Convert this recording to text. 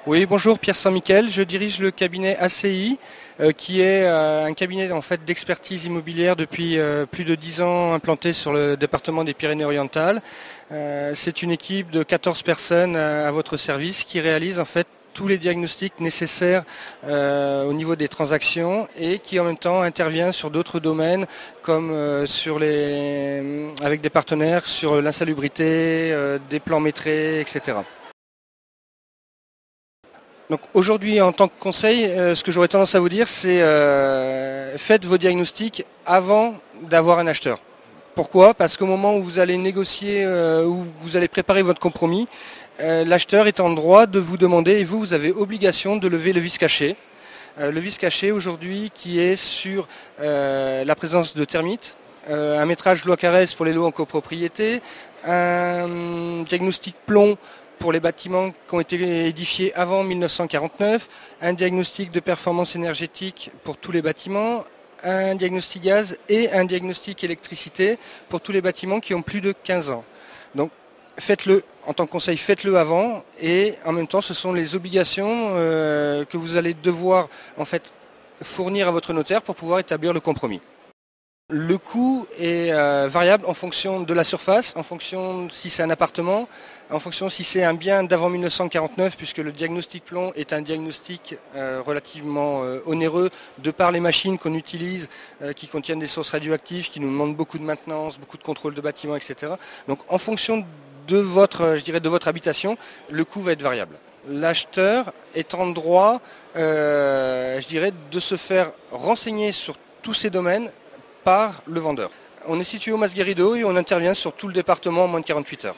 Oui, bonjour, Pierre Saint-Michel. Je dirige le cabinet ACI, qui est un cabinet en fait d'expertise immobilière depuis plus de 10 ans implanté sur le département des Pyrénées-Orientales. C'est une équipe de 14 personnes à votre service qui réalise en fait tous les diagnostics nécessaires au niveau des transactions et qui en même temps intervient sur d'autres domaines comme avec des partenaires sur l'insalubrité, des plans métrés, etc. Donc aujourd'hui, en tant que conseil, ce que j'aurais tendance à vous dire, c'est faites vos diagnostics avant d'avoir un acheteur. Pourquoi? Parce qu'au moment où vous allez négocier, où vous allez préparer votre compromis, l'acheteur est en droit de vous demander, et vous avez obligation de lever le vice caché. Le vice caché aujourd'hui qui est sur la présence de termites, un métrage loi Carrez pour les lots en copropriété, un diagnostic plomb pour les bâtiments qui ont été édifiés avant 1949, un diagnostic de performance énergétique pour tous les bâtiments, un diagnostic gaz et un diagnostic électricité pour tous les bâtiments qui ont plus de 15 ans. Donc faites-le, en tant que conseil, faites-le avant et en même temps ce sont les obligations que vous allez devoir en fait fournir à votre notaire pour pouvoir établir le compromis. Le coût est variable en fonction de la surface, en fonction si c'est un appartement, en fonction si c'est un bien d'avant 1949, puisque le diagnostic plomb est un diagnostic relativement onéreux de par les machines qu'on utilise, qui contiennent des sources radioactives, qui nous demandent beaucoup de maintenance, beaucoup de contrôle de bâtiments, etc. Donc en fonction de de votre habitation, le coût va être variable. L'acheteur est en droit, de se faire renseigner sur tous ces domaines par le vendeur. On est situé au Mas Guérido et on intervient sur tout le département en moins de 48 heures.